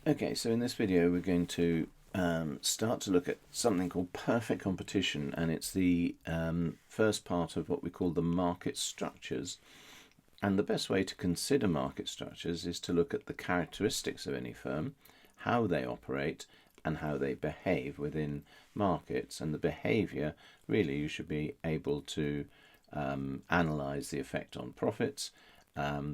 Okay, so in this video we're going to start to look at something called perfect competition, and it's the first part of what we call the market structures. And the best way to consider market structures is to look at the characteristics of any firm, how they operate, and how they behave within markets. And the behavior, really, you should be able to analyze the effect on profits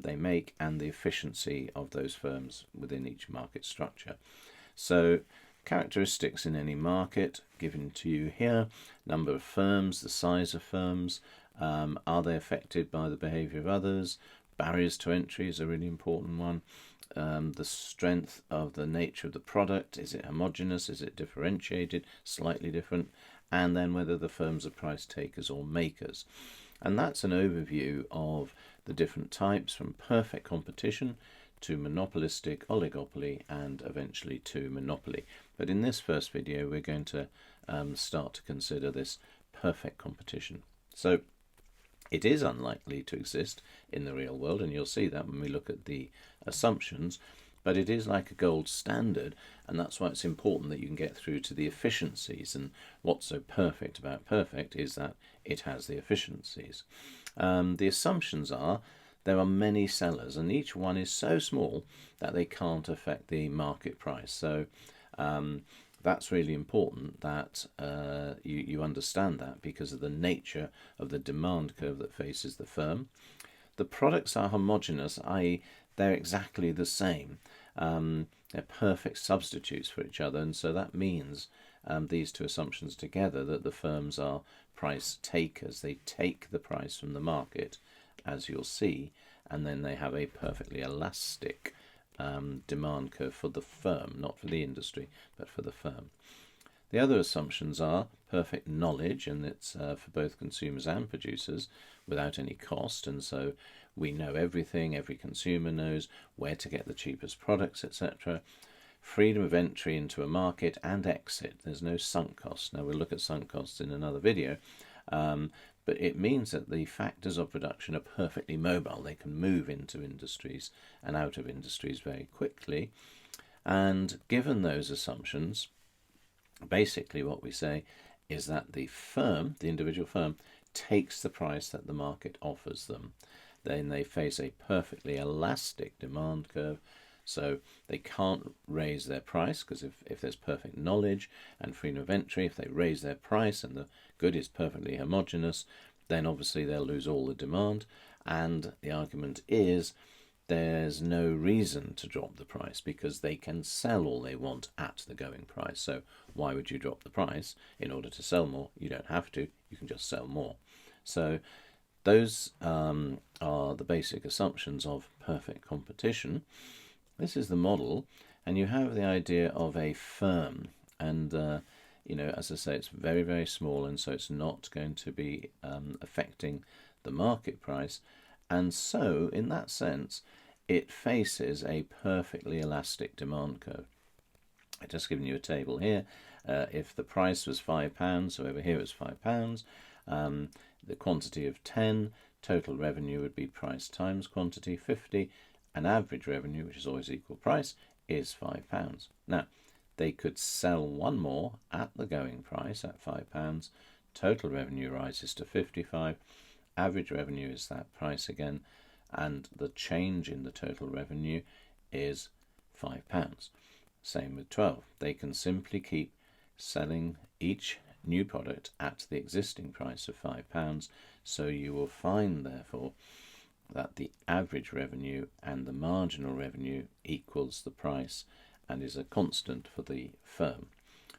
they make and the efficiency of those firms within each market structure. So characteristics in any market given to you here: number of firms, the size of firms, are they affected by the behavior of others? Barriers to entry is a really important one. The strength of the nature of the product, is it homogeneous, is it differentiated, slightly different, and then whether the firms are price takers or makers. And that's an overview of the different types, from perfect competition to monopolistic, oligopoly, and eventually to monopoly. But in this first video we're going to start to consider this perfect competition. So it is unlikely to exist in the real world, and you'll see that when we look at the assumptions, but it is like a gold standard, and that's why it's important that you can get through to the efficiencies. And what's so perfect about perfect is that it has the efficiencies. The assumptions are there are many sellers, and each one is so small that they can't affect the market price. So that's really important that you understand that, because of the nature of the demand curve that faces the firm. The products are homogeneous, i.e. they're exactly the same. They're perfect substitutes for each other, and so that means these two assumptions together, that the firms are price takers. They take the price from the market, as you'll see, and then they have a perfectly elastic demand curve for the firm, not for the industry, but for the firm. The other assumptions are perfect knowledge, and it's for both consumers and producers without any cost, and so we know everything, every consumer knows where to get the cheapest products, etc. Freedom of entry into a market and exit. There's no sunk cost. Now we'll look at sunk costs in another video, but it means that the factors of production are perfectly mobile. They can move into industries and out of industries very quickly. And given those assumptions, basically what we say is that the firm, the individual firm, takes the price that the market offers them. Then they face a perfectly elastic demand curve, so they can't raise their price, because if there's perfect knowledge and freedom of entry, if they raise their price and the good is perfectly homogeneous, then obviously they'll lose all the demand. And the argument is there's no reason to drop the price, because they can sell all they want at the going price. So why would you drop the price in order to sell more? You don't have to, you can just sell more. So those are the basic assumptions of perfect competition. This is the model, and you have the idea of a firm, and as I say, it's very, very small, and so it's not going to be affecting the market price. And so in that sense it faces a perfectly elastic demand curve. I've just given you a table here. If the price was £5, so over here it's £5, the quantity of 10, total revenue would be price times quantity 50, and average revenue, which is always equal price, is £5. Now they could sell one more at the going price at £5, total revenue rises to 55, average revenue is that price again, and the change in the total revenue is £5. Same with 12. They can simply keep selling each new product at the existing price of £5. So you will find, therefore, that the average revenue and the marginal revenue equals the price and is a constant for the firm.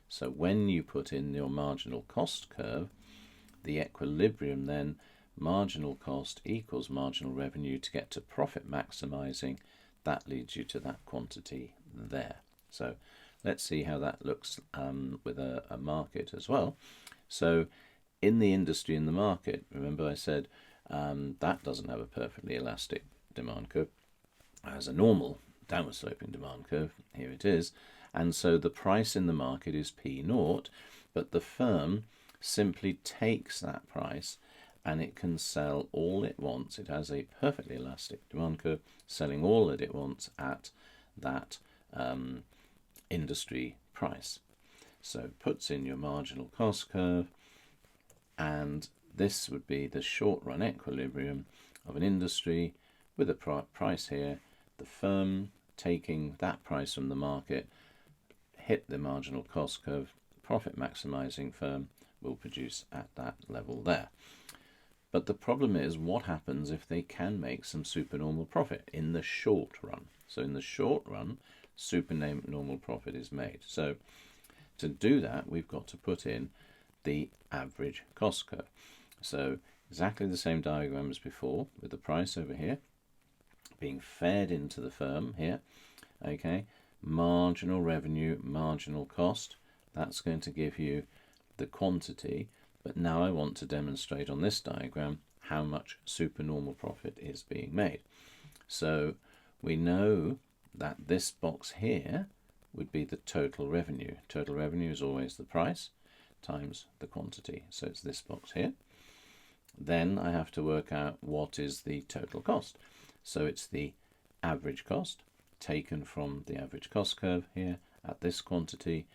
So when you put in your marginal cost curve, the equilibrium then, marginal cost equals marginal revenue to get to profit maximizing, that leads you to that quantity there. So let's see how that looks with a market as well. So in the industry, in the market, remember I said that doesn't have a perfectly elastic demand curve. It has a normal downward sloping demand curve. Here it is. And so the price in the market is P0, but the firm simply takes that price and it can sell all it wants. It has a perfectly elastic demand curve, selling all that it wants at that industry price. So puts in your marginal cost curve, and this would be the short run equilibrium of an industry with a price here, the firm taking that price from the market, hit the marginal cost curve, profit maximizing firm will produce at that level there. But the problem is, what happens if they can make some supernormal profit in the short run? So in the short run, supernormal profit is made. So to do that, we've got to put in the average cost curve. So exactly the same diagram as before, with the price over here being fed into the firm here. Okay, marginal revenue, marginal cost, that's going to give you the quantity. But now I want to demonstrate on this diagram how much supernormal profit is being made. So we know that this box here would be the total revenue. Total revenue is always the price times the quantity. So it's this box here. Then I have to work out what is the total cost. So it's the average cost taken from the average cost curve here at this quantity,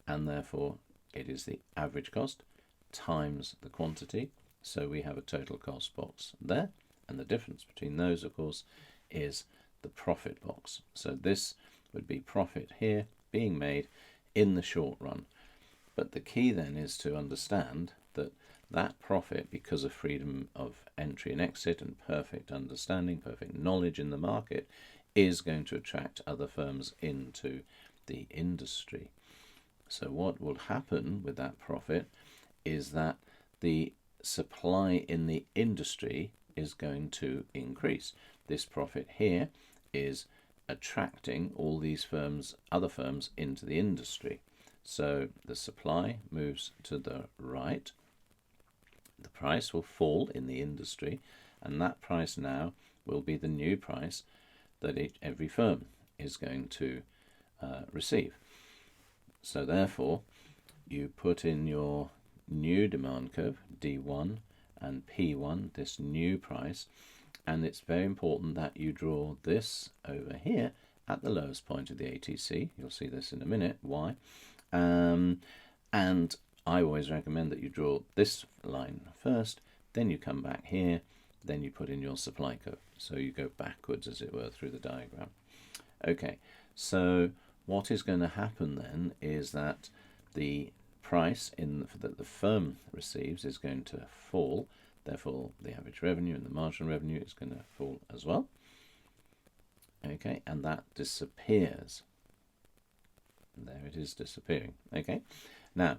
and therefore it is the average cost times the quantity. So we have a total cost box there, and the difference between those, of course, is the profit box. So this would be profit here being made in the short run. But the key then is to understand that that profit, because of freedom of entry and exit and perfect understanding, perfect knowledge in the market, is going to attract other firms into the industry. So what will happen with that profit is that the supply in the industry is going to increase. This profit here is attracting all these firms, other firms, into the industry. So the supply moves to the right. The price will fall in the industry, and that price now will be the new price that every firm is going to receive. So therefore, you put in your new demand curve, D1 and P1, this new price, and it's very important that you draw this over here at the lowest point of the ATC. You'll see this in a minute, why. And I always recommend that you draw this line first, then you come back here, then you put in your supply curve. So you go backwards, as it were, through the diagram. Okay, so what is going to happen then is that the price that the firm receives is going to fall. Therefore, the average revenue and the marginal revenue is going to fall as well. Okay, and that disappears. There it is disappearing. Okay, now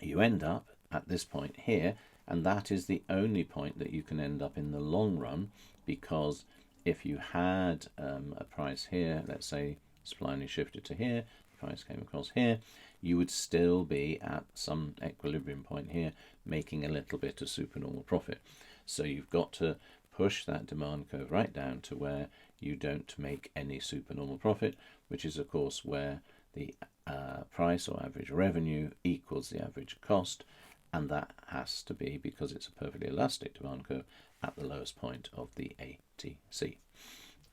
you end up at this point here, and that is the only point that you can end up in the long run, because if you had a price here, let's say supply only shifted to here, the price came across here, you would still be at some equilibrium point here, making a little bit of supernormal profit. So you've got to push that demand curve right down to where you don't make any supernormal profit, which is of course where the price or average revenue equals the average cost, and that has to be, because it's a perfectly elastic demand curve, at the lowest point of the ATC.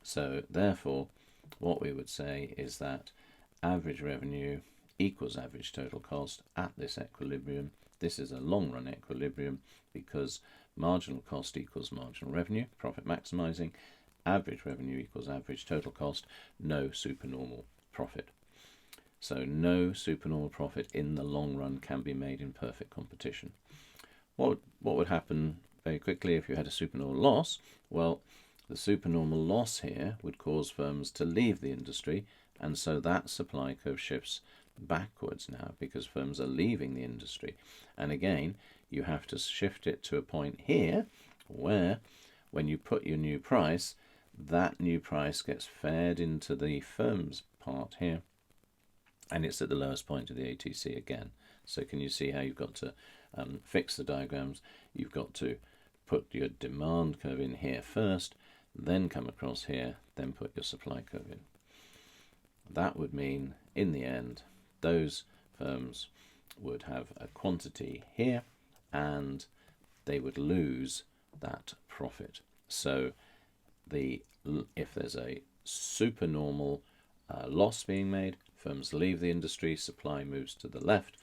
So therefore, what we would say is that average revenue equals average total cost at this equilibrium. This is a long run equilibrium because marginal cost equals marginal revenue, profit maximizing, average revenue equals average total cost, no supernormal profit. So no supernormal profit in the long run can be made in perfect competition. What would happen very quickly if you had a supernormal loss? Well, the supernormal loss here would cause firms to leave the industry, and so that supply curve shifts backwards now because firms are leaving the industry. And again, you have to shift it to a point here where when you put your new price, that new price gets fed into the firm's part here, and it's at the lowest point of the ATC again. So can you see how you've got to fix the diagrams? You've got to put your demand curve in here first, then come across here, then put your supply curve in. That would mean, in the end, those firms would have a quantity here, and they would lose that profit. So if there's a supernormal loss being made, firms leave the industry, supply moves to the left.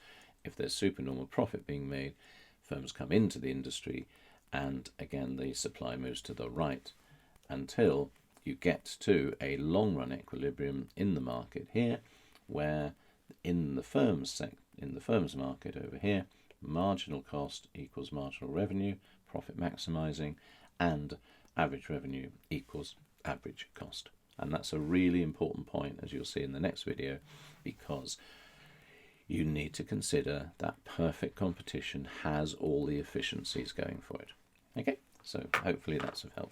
If there's supernormal profit being made, firms come into the industry, and again the supply moves to the right, until you get to a long run equilibrium in the market here, where in the firms market over here, marginal cost equals marginal revenue, profit maximizing, and average revenue equals average cost. And that's a really important point, as you'll see in the next video, because you need to consider that perfect competition has all the efficiencies going for it. Okay, so hopefully that's of help.